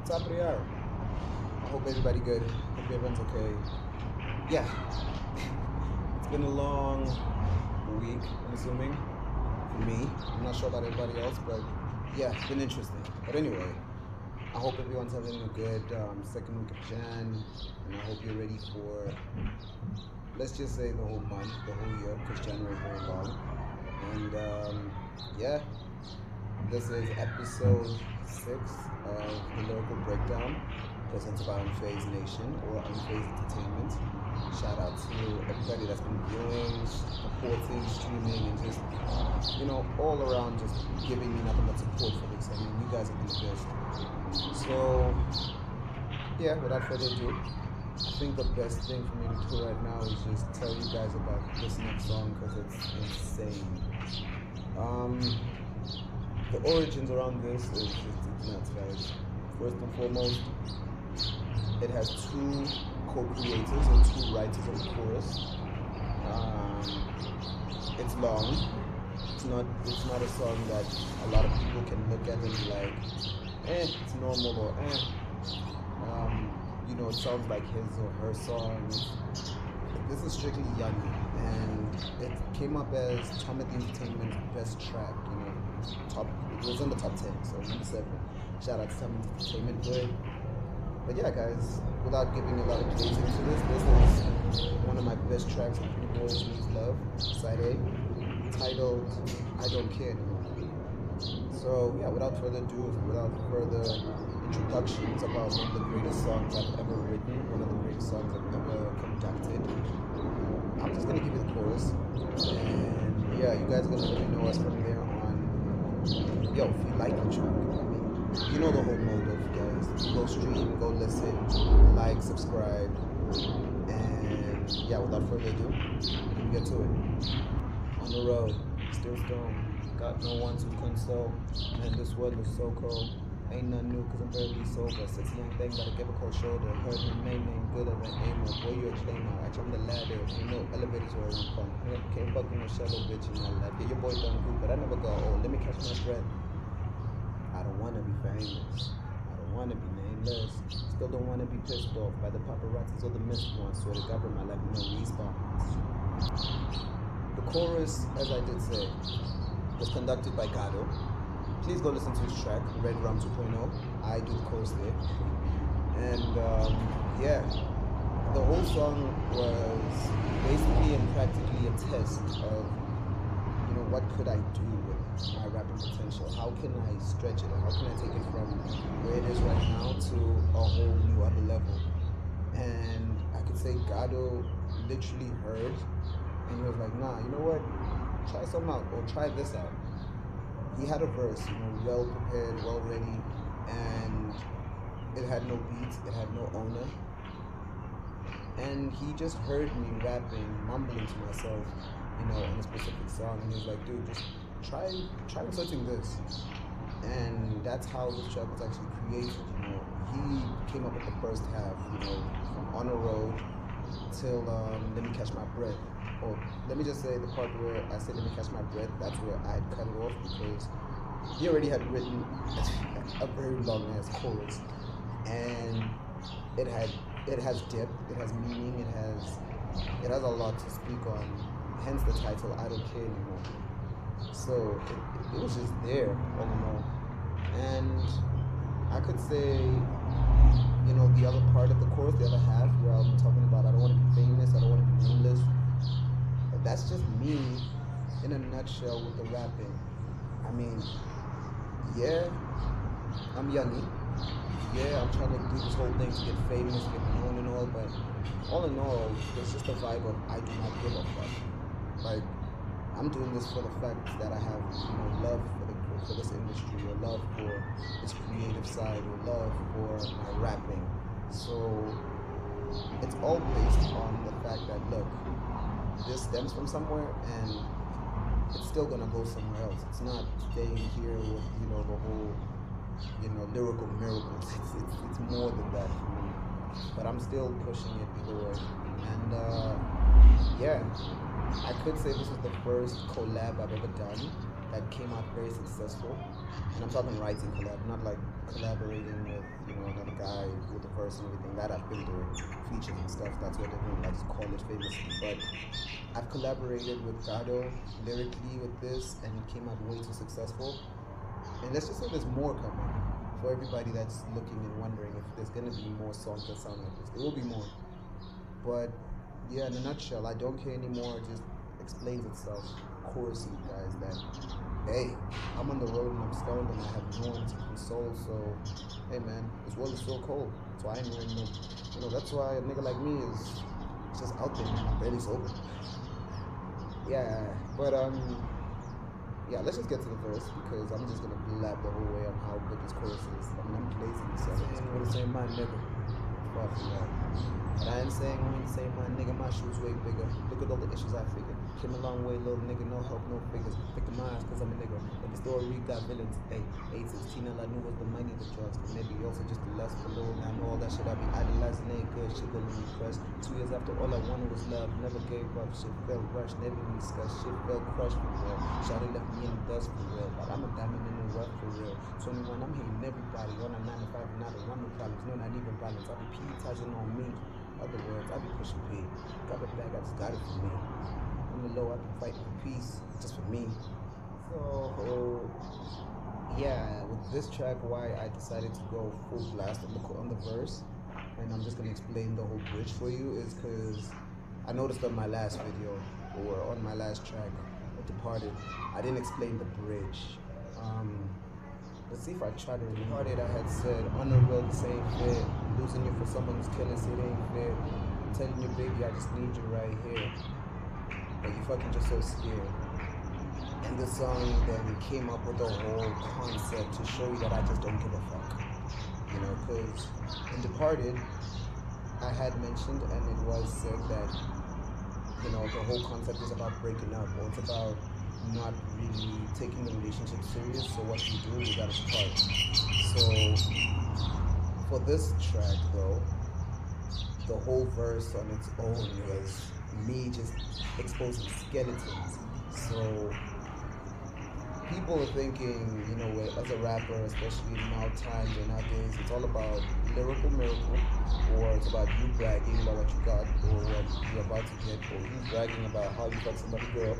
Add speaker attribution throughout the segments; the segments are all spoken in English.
Speaker 1: Top of the hour. I hope everybody good. Hope everyone's okay. Yeah. It's been a long week, I'm assuming. For me. I'm not sure about everybody else, but yeah, it's been interesting. But anyway, I hope everyone's having a good second week of Jan, and I hope you're ready for, let's just say, the whole month, the whole year, because January is very long. And yeah, this is episode 6 of the Lyrical Breakdown, presented by UNFxZED Nation or UNFxZED Entertainment. Shout out to everybody that's been viewing, supporting, streaming, and just, all around just giving me nothing but support for this. I mean, you guys have been the best. So, yeah, without further ado, I think the best thing for me to do right now is just tell you guys about this next song because it's insane. The origins around this is nuts, guys. First and foremost, it has 2 co-creators or 2 writers of the chorus. It's long. It's not a song that a lot of people can look at and be like, it's normal, or it sounds like his or her song. This is strictly Yungiiie, and it came up as Tommy Entertainment's best track. It was in the top 10, so number 7. Shout out to Tommy Entertainment. But yeah, guys, without giving a lot of plays into this is one of my best tracks on Pretty Boys Needs Love, side A, titled I Don't Care Anymore. So yeah, without further ado, without further introductions about one of the greatest songs I've ever written, one of the greatest songs I've ever conducted, I'm just gonna give you the chorus, and yeah, you guys are gonna let me know us from there on. Yo, if you like the track, I mean, you know the whole mode of, guys. Go stream, go listen, like, subscribe, and yeah, without further ado, let me get to it. On the road, still strong, got no one to console, man, this world was so cold. Ain't nothing new cause I'm barely sober. Sexy young thing, gotta give a cold shoulder. Heard her name good as an aimer. Boy, you a claimer. I climbed the ladder. Ain't no elevators or one pump. Can't fuck with no shallow bitch in my life. Yeah, your boy done good, but I never got old. Let me catch my breath. I don't wanna be famous. I don't wanna be nameless. Still don't wanna be pissed off by the paparazzis or the missed ones. Swear to God, my life no response. The chorus, as I did say, was conducted by Gado. Please go listen to his track, Red Rum 2.0. I do the chorus there. And yeah, the whole song was basically and practically a test of, what could I do with my rapping potential? How can I stretch it? How can I take it from where it is right now to a whole new other level? And I could say Gado literally heard and he was like, nah, you know what? Try something out, or try this out. He had a verse, well prepared, well ready, and it had no beats, it had no owner. And he just heard me rapping, mumbling to myself, in a specific song, and he was like, dude, just try inserting this. And that's how this track was actually created, He came up with the first half, from On a Road till Let Me Catch My Breath. Or let me just say the part where I said let me catch my breath, that's where I had cut it off because he already had written a very long ass chorus, and it has depth, it has meaning, it has a lot to speak on, hence the title I Don't Care Anymore. So it was just there all in all. And I could say, the other part of the chorus, the other half, where I'm talking about I don't want to be famous, I don't want to be nameless. That's just me in a nutshell with the rapping. I mean, yeah, I'm Yungiiie. Yeah, I'm trying to do this whole thing to get famous, get known and all, but all in all, it's just a vibe of I do not give a fuck. Like, I'm doing this for the fact that I have, love for this industry, or love for this creative side, or love for my rapping. So it's all based on the fact that, look, this stems from somewhere and it's still gonna go somewhere else. It's not staying here with, the whole, lyrical miracles. It's more than that for me. But I'm still pushing it either way. And yeah, I could say this is the first collab I've ever done that came out very successful. And I'm talking writing collab, not like collaborating with, another guy with the verse and everything. That I've been doing features and stuff. That's what everyone likes to call it famously. But I've collaborated with Gado lyrically with this, and it came out way too successful. And let's just say there's more coming for everybody that's looking and wondering if there's gonna be more songs that sound like this. There will be more. But yeah, in a nutshell, I Don't Care Anymore just explains itself chorusly, guys, that hey, I'm on the road and I'm stoned and I have no one to console, so hey man, this world is so cold. So I ain't wearing no, that's why a nigga like me is just out there, barely sober. Yeah, but yeah, let's just get to the verse because I'm just gonna blab the whole way on how good this chorus is. I mean, I'm lazy, so I'm just gonna say my nigga. Far from that. But I ain't saying when you say my nigga, my shoes way bigger. Look at all the issues I figured. Came a long way, little nigga, no help, no figures. Victimized cause I'm a nigga. But the story got villains. Hey, 816, all I knew was the money, the drugs. But maybe also just the lust below. And I know all that shit I be idolizing ain't good. Shit will leave me crushed. 2 years after, all I wanted was love. Never gave up. Shit felt rushed, never even discussed. Shit felt crushed for real. Shawty left me in the dust for real. But I'm a diamond in the rough for real. 21, I'm hating everybody. On a 9 to 5 and I don't want no problems. No, not even violence. I be P-tizing on me. Other words, I be pushing P. Got it back, I just got it for me. On the low, I be fighting for peace, just for me. So, yeah, with this track, why I decided to go full blast on the verse, and I'm just gonna explain the whole bridge for you, is because I noticed on my last video, or on my last track, Departed, I didn't explain the bridge. Let's see if I try to remember it. I had said, on the road, this ain't fair. Losing you for someone who's killing, it ain't fair. I'm telling you, baby, I just need you right here. But you fucking just so scared. And the song then came up with a whole concept to show you that I just don't give a fuck. You know, because in Departed, I had mentioned, and it was said that, you know, the whole concept is about breaking up, or it's about not really taking the relationship serious, so what you do, you gotta start. So for this track though, the whole verse on its own was me just exposing skeletons. So people are thinking, you know, as a rapper, especially now times or nowadays, it's all about lyrical miracle, or it's about you bragging about what you got, or what you're about to get, or you bragging about how you got somebody girl.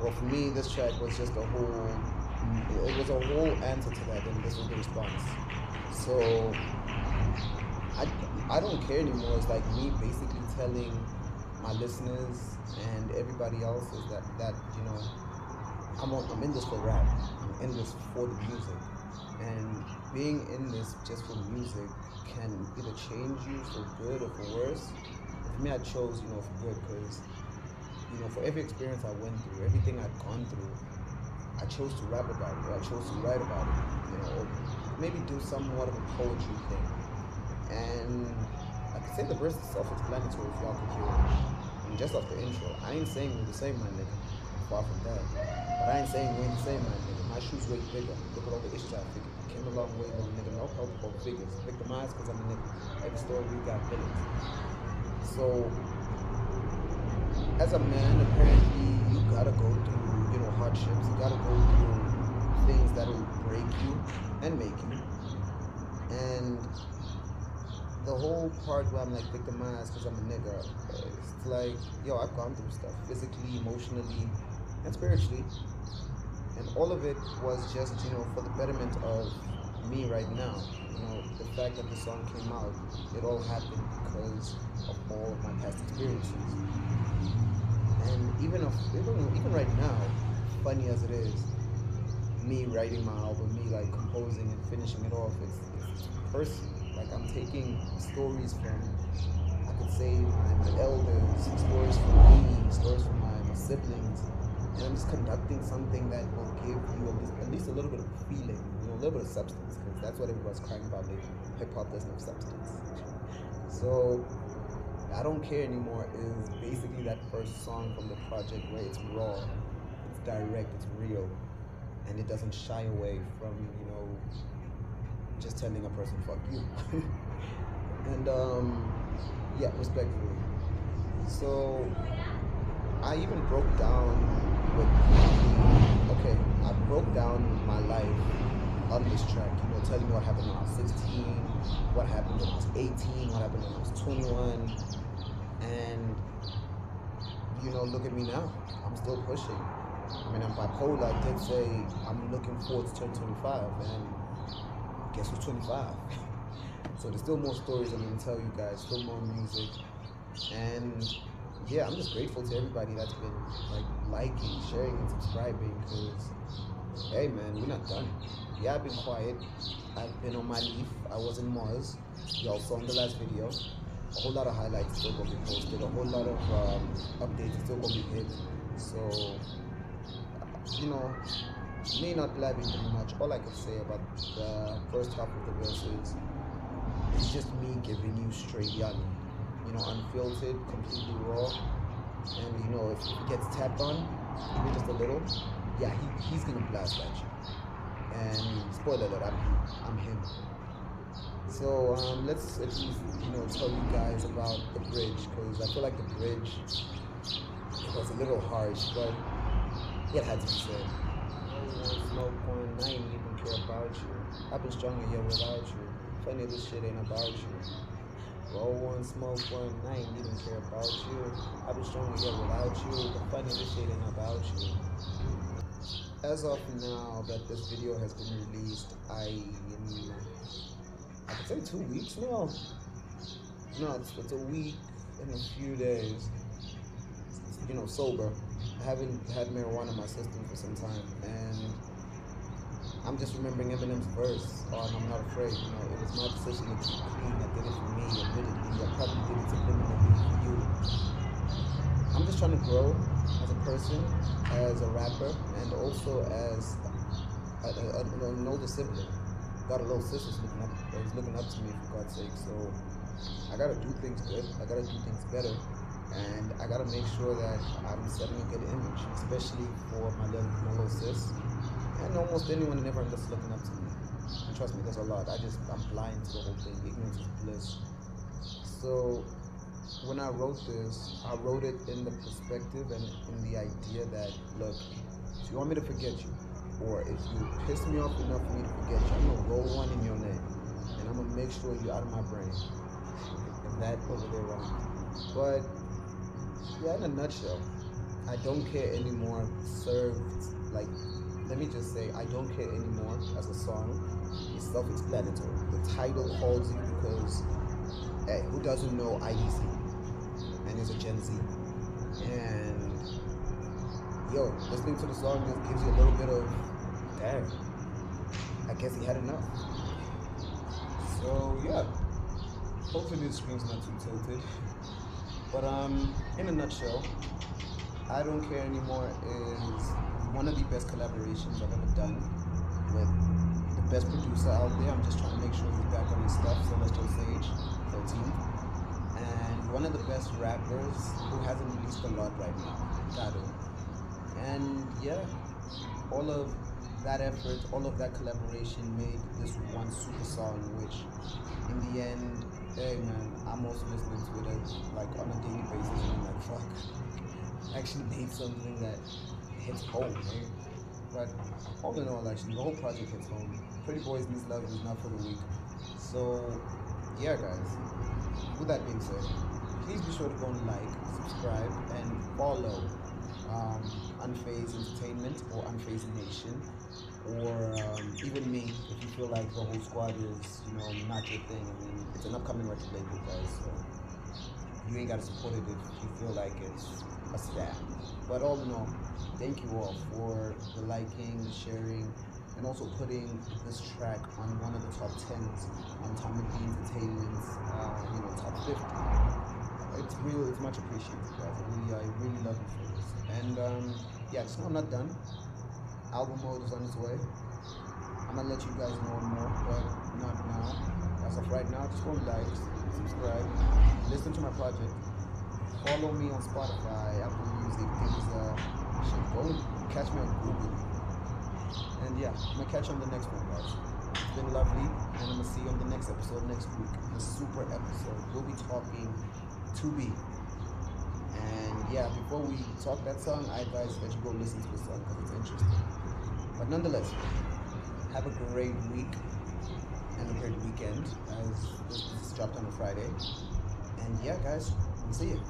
Speaker 1: Well, for me, this track was just it was a whole answer to that, and this was the response. So, I don't care anymore. It's like me basically telling my listeners and everybody else is that you know, I'm in this for rap. I'm in this for the music. And being in this just for music can either change you for good or for worse. For me, I chose, you know, for good, because you know, for every experience I went through, everything I'd gone through, I chose to rap about it, or I chose to write about it, you know, or maybe do somewhat of a poetry thing. And I could say the verse is self-explanatory if y'all could hear it. I mean, just off the intro, I ain't saying we're the same, my nigga, far from that. But I ain't saying we ain't the same, my nigga. My shoes way bigger. Look at all the issues I figured. Came a long way, little nigga. No help for figures. Victimized because I'm a nigga. Every story we got villains. So, as a man, apparently you gotta go through, you know, hardships. You gotta go through things that will break you and make you. And the whole part where I'm like victimized because I'm a nigga, it's like, yo, I've gone through stuff physically, emotionally, and spiritually. And all of it was just, you know, for the betterment of me right now. You know, the fact that the song came out, it all happened because of all of my past experiences. And even right now, funny as it is, me writing my album, me like composing and finishing it off, it's personal. Like I'm taking stories from, I could say, my elders, stories from me, stories from my siblings, and I'm just conducting something that will give you at least a little bit of feeling, you know, a little bit of substance, because that's what everybody's crying about lately. Hip hop doesn't have substance. So I Don't Care Anymore is basically that first song from the project where it's raw, it's direct, it's real, and it doesn't shy away from, you know, just telling a person fuck you. And yeah, respectfully. So I even broke down I broke down my life on this track, you know, telling me what happened when I was 16, what happened when I was 18, what happened when I was 21, and you know, look at me now. I'm still pushing. I mean, I'm bipolar. I did say I'm looking forward to turn 25, and guess who's 25? So there's still more stories I'm gonna tell you guys, still more music, and yeah, I'm just grateful to everybody that's been like liking, sharing, and subscribing. Cause hey man, we're not done. Yeah, I've been quiet. I've been on my leaf. I was in Mars. Y'all saw in the last video. A whole lot of highlights still gonna be posted. A whole lot of updates still gonna be hit. So you know, me not blabbing too much. All I can say about the first half of the verse is it's just me giving you straight Yungiiie. You know, unfiltered, completely raw. And you know, if he gets tapped on, even just a little, yeah, he's gonna blast at you. And spoiler alert, I'm him. So let's at least, you know, tell you guys about the bridge, because I feel like the bridge was a little harsh, but it had to be said. No point, I ain't even care about you. I've been stronger here without you. Funny, this shit ain't about you. Roll one, smoke one, I ain't even care about you. I've been stronger here without you. But funny, this shit ain't about you. As of now that this video has been released, I could say 2 weeks now. No, it's a week and a few days. You know, sober. I haven't had marijuana in my system for some time, and I'm just remembering Eminem's verse on "I'm Not Afraid." You know, it was my decision to keep clean. I did it for me, admittedly. I probably did it subliminally for you. I'm just trying to grow as a person, as a rapper, and also as an older sibling. Got a little sister who's looking up to me, for God's sake. So I gotta do things good. I gotta do things better. And I gotta make sure that I'm setting a good image, especially for my little sis, and almost anyone and everyone that's looking up to me. And trust me, there's a lot. I'm blind to the whole thing. Ignorance is bliss. So when I wrote this, I wrote it in the perspective and in the idea that, look, if you want me to forget you, or if you piss me off enough for me to forget you, I'm gonna roll one in your name, and I'm gonna make sure you're out of my brain. And that over there wrong. But yeah, in a nutshell, I don't care anymore served, like, let me just say, I don't care anymore as a song. It's self-explanatory. The title calls you because, hey, who doesn't know IDC? And it's a Gen Z. And, yo, listening to the song just gives you a little bit of, damn, I guess he had enough. So, yeah, hopefully the screen's not too tilted. But in a nutshell, I Don't Care Anymore is one of the best collaborations I've ever done with the best producer out there. I'm just trying to make sure he's back on his stuff, Celestial Sage, 13th. And one of the best rappers who hasn't released a lot right now, Gado. And yeah, all of that effort, all of that collaboration made this one super song, which in the end, hey man, I'm also listening to it like on a daily basis, and I'm like, fuck, I actually made something that hits home, right? But all in all, actually, the whole project hits home. Pretty Boys Needs Love is not for the weak. So yeah, guys, with that being said, please be sure to go and like, subscribe, and follow UNFxZED Entertainment or UNFxZED Nation, or even me, if you feel like the whole squad is, you know, not your thing. I mean, it's an upcoming record label, guys, so you ain't gotta support it if you feel like it's a stab. But all in all, thank you all for the liking, the sharing, and also putting this track on one of the top 10s on Tommy B Entertainment's, you know, top 50. It's much appreciated, guys. I really love you for this. And yeah, just know I'm not done. Album mode is on its way. I'm gonna let you guys know more, but not now. As of right now, just go and like, subscribe, listen to my project, follow me on Spotify, Apple Music, things. Go and catch me on Google. And yeah, I'm gonna catch you on the next one, guys. It's been lovely, and I'm gonna see you on the next episode next week. The super episode. We'll be talking 2B. And yeah, before we talk that song, I advise that you go listen to the song because it's interesting. But nonetheless, Have a great week and a great weekend, as this dropped on a Friday. And yeah, guys, we'll see you.